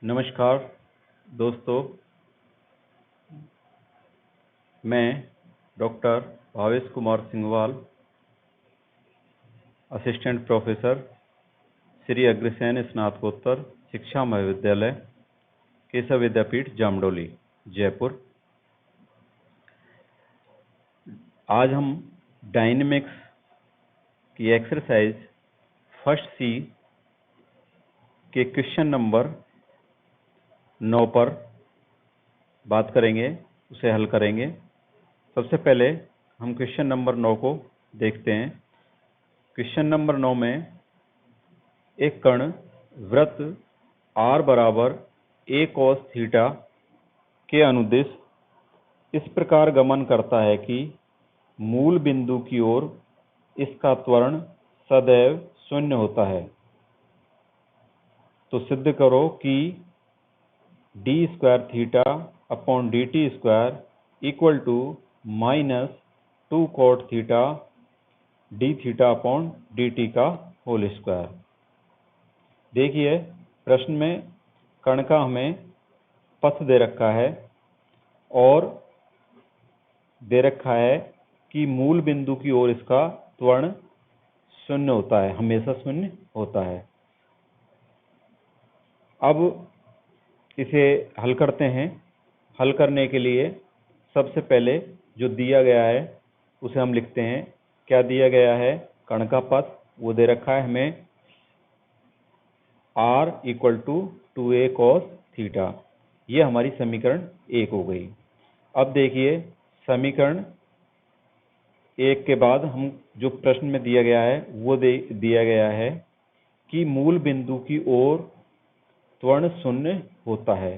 नमस्कार दोस्तों, मैं doctor Bhavesh Kumar Singhwal, assistant professor, Shri Agrasen स्नातकोत्तर शिक्षा महाविद्यालय, केशव विद्यापीठ, जामडोली, जयपुर। आज हम डायनेमिक्स की एक्सरसाइज फर्स्ट सी के क्वेश्चन नंबर 9 पर बात करेंगे, उसे हल करेंगे। सबसे पहले हम क्वेश्चन नंबर 9 को देखते हैं। क्वेश्चन नंबर 9 में एक कण वृत्त r बराबर a cos थीटा के अनुदिश इस प्रकार गमन करता है कि मूल बिंदु की ओर इसका त्वरण सदैव शून्य होता है। तो सिद्ध करो कि d square theta upon dt square equal to minus 2 cot theta d theta upon dt का होल स्क्वायर। देखिए, प्रश्न में कण का हमें पथ दे रखा है और दे रखा है कि मूल बिंदु की ओर इसका त्वरण शून्य होता है, हमेशा शून्य होता है। अब इसे हल करते हैं। हल करने के लिए सबसे पहले जो दिया गया है उसे हम लिखते हैं। क्या दिया गया है? कण का पथ वो दे रखा है हमें r equal to 2a cos theta. ये हमारी समीकरण 1 हो गई। अब देखिए, समीकरण 1 के बाद हम जो प्रश्न में दिया गया है वो दिया गया है कि मूल बिंदु की ओर त्वरण शून्य होता है।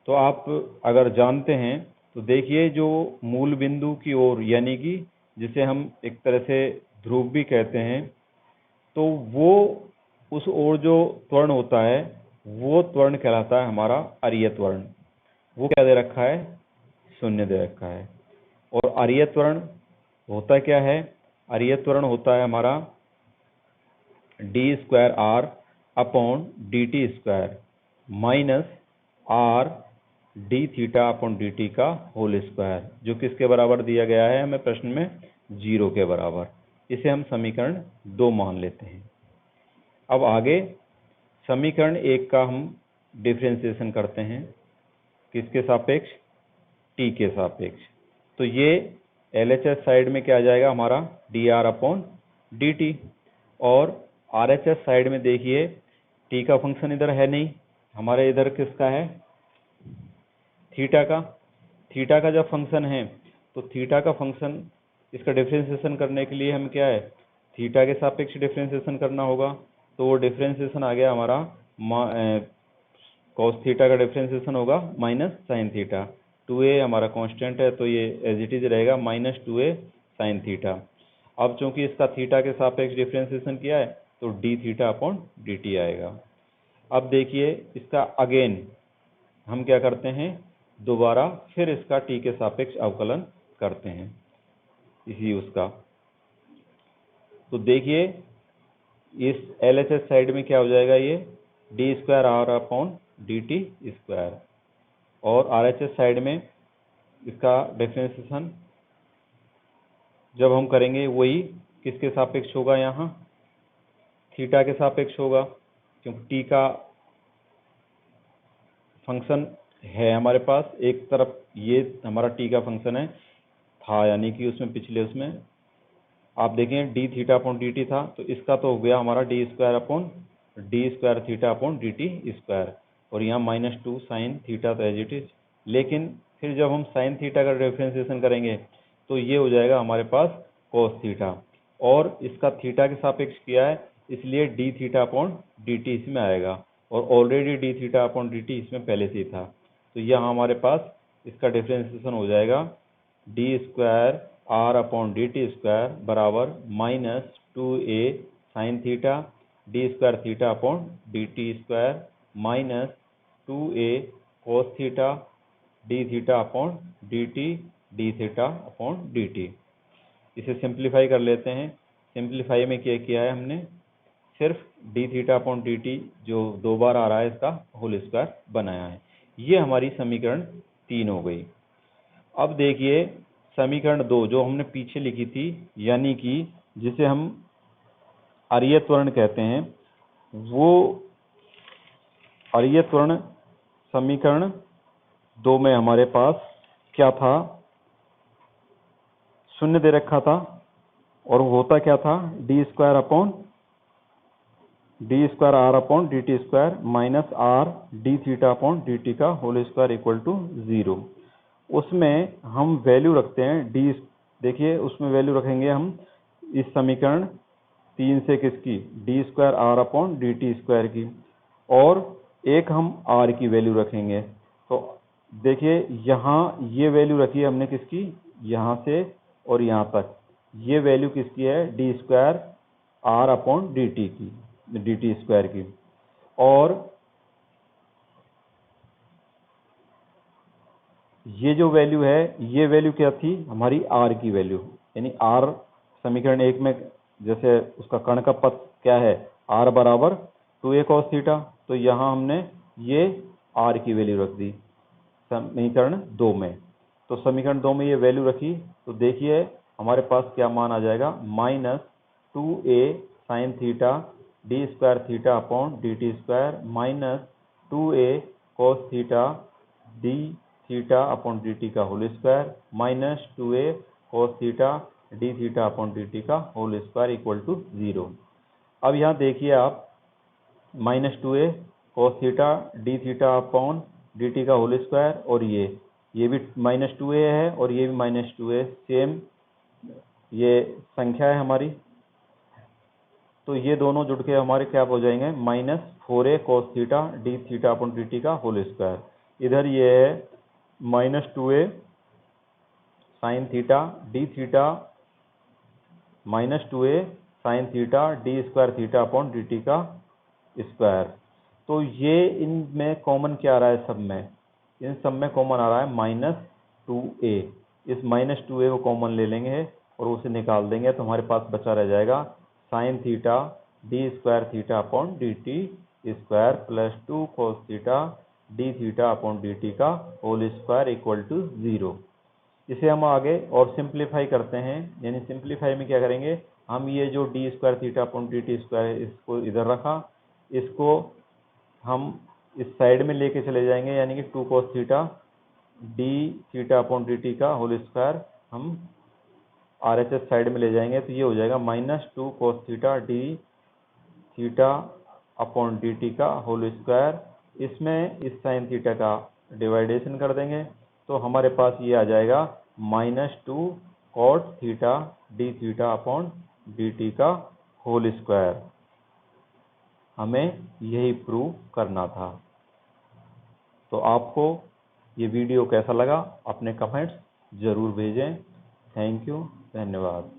तो आप अगर जानते हैं तो देखिए, जो मूल बिंदु की ओर यानी कि जिसे हम एक तरह से ध्रुव भी कहते हैं, तो वो उस ओर जो त्वरण होता है वो त्वरण कहलाता है हमारा अरीय त्वरण। वो क्या दे रखा है? शून्य दे रखा है। और अरीय त्वरण होता क्या है? अरीय त्वरण होता है हमारा D square are upon D T square minus R D theta upon D T का होल स्क्वायर, जो किसके बराबर दिया गया है हमें प्रश्न में? 0 के बराबर। इसे हम समीकरण 2 मान लेते हैं। अब आगे समीकरण 1 का हम डिफरेंशिएशन करते हैं। किसके सापेक्ष? टी के सापेक्ष। तो ये LHS साइड में क्या आ जाएगा हमारा? D R upon D T. और RHS साइड में देखिए, टी का फंक्शन इधर है नहीं, हमारे इधर किसका है? थीटा का। थीटा का जब फंक्शन है तो थीटा का फंक्शन, इसका डिफरेंशिएशन करने के लिए हम क्या है? थीटा के सापेक्ष डिफरेंशिएशन करना होगा। तो वो डिफरेंशिएशन आ गया हमारा कॉस थीटा का डिफरेंशिएशन होगा माइनस साइन थीटा। 2a हमारा कांस्टेंट है तो ये एज इट इज रहेगा माइनस 2a साइन थीटा। अब चूंकि इसका थीटा के सापेक्ष डिफरेंशिएशन किया है तो D theta upon D T आएगा। अब देखिए, इसका अगेन हम क्या करते हैं? दोबारा फिर इसका टी के सापेक्ष अवकलन करते हैं इसी उसका। तो देखिए, इस LHS साइड में क्या हो जाएगा? ये D square are upon D T square. और RHS साइड में इसका डिफरेंशिएशन जब हम करेंगे वही किसके सापेक्ष होगा? यहाँ थीटा के सापेक्ष होगा, क्योंकि टी का फंक्शन है हमारे पास। एक तरफ ये हमारा टी का फंक्शन है था, यानी कि उसमें पिछले उसमें आप देखें D theta upon D T था, तो इसका तो हो गया हमारा D square upon D square theta upon D T square. और यहाँ माइनस 2 साइन थीटा तो एज इट इज। लेकिन फिर जब हम साइन थीटा का डिफरेंशिएशन करेंगे तो ये हो जाएगा हमारे पास कोस थीटा। और इसका थीटा के सापेक्ष किया है, इसलिए D theta upon D T इसमें आएगा। और already D theta upon D T इसमें पहले से ही था, तो यहाँ हमारे पास इसका डिफरेंशिएशन हो जाएगा d square are upon D T square बराबर माइनस 2a sine theta d square theta upon D T square minus 2a cos theta d theta upon D t d theta upon D t. इसे simplify कर लेते हैं। Simplify में क्या किया है हमने? सिर्फ D theta upon D T जो 2 बार आ रहा है इसका होल स्क्वायर बनाया है। ये हमारी समीकरण 3 हो गई। अब देखिए समीकरण 2 जो हमने पीछे लिखी थी, यानी कि जिसे हम अरीय त्वरण कहते हैं, वो अरीय त्वरण समीकरण 2 में हमारे पास क्या था, शून्य दे रखा था और वो होता क्या था, D square are upon D T square minus R D theta upon D T का होल स्क्वायर इक्वल टू 0। उसमें हम वैल्यू रखते हैं डी, देखिए उसमें वैल्यू रखेंगे हम इस समीकरण 3 से किसकी, D square are upon D T square की, और एक हम आर की वैल्यू रखेंगे। तो देखिए यहाँ ये वैल्यू रखी है हमने किसकी, यहाँ से और यहाँ तक ये वैल्यू किसकी है, D square are upon D T की, डी टी स्क्वायर की। और ये जो वैल्यू है, ये वैल्यू क्या थी, हमारी आर की वैल्यू, यानी आर समीकरण 1 में जैसे उसका कर्ण का पद क्या है, आर बराबर 2a cos थीटा, तो यहाँ हमने ये आर की वैल्यू रख दी समीकरण 2 में। तो समीकरण 2 में ये वैल्यू रखी, तो देखिए हमारे पास क्या मान आ जाएगा, minus 2a sine theta d square theta upon D T square minus 2a cos theta d theta upon D T का whole square minus 2a cos theta d theta upon D T का whole square equal to 0। अब यहाँ देखिए आप, minus 2a cos theta d theta upon D T का whole square, और ये भी माइनस 2a है और ये भी माइनस 2a, सेम ये संख्या है हमारी, तो ये दोनों जुड़ के हमारे क्या हो जाएंगे, minus 4a cos theta d theta upon D T का होल स्क्वायर। इधर ये है minus 2a sine theta d theta minus 2a sine theta d square theta upon D T का स्क्वायर। तो ये इनमें कॉमन क्या आ रहा है, सब में, इन सब में कॉमन आ रहा है माइनस 2a। इस माइनस 2a को कॉमन ले लेंगे और उसे निकाल देंगे, तो हमारे पास बचा रह जाएगा sign theta d square theta upon D T square plus 2 cos theta d theta upon D T का होल स्क्वायर इक्वल टू 0। इसे हम आगे और सिंप्लीफाई करते हैं, यानी सिंप्लीफाई में क्या करेंगे, हम ये जो D square theta upon D T square है इसको इधर रखा, इसको हम इस साइड में लेके चले जाएंगे, यानी कि 2 cos theta d theta upon D T का होल स्क्वायर हम RHS साइड में ले जाएंगे, तो ये हो जाएगा minus 2 cos theta d theta upon D T का होल स्क्वायर। इसमें इस साइन थीटा का डिवाइडेशन कर देंगे, तो हमारे पास ये आ जाएगा minus 2 cot theta d theta upon D T का होल स्क्वायर। हमें यही प्रूव करना था। तो आपको ये वीडियो कैसा लगा, अपने कमेंट्स ज़रूर भेजें। थैंक यू, धन्यवाद।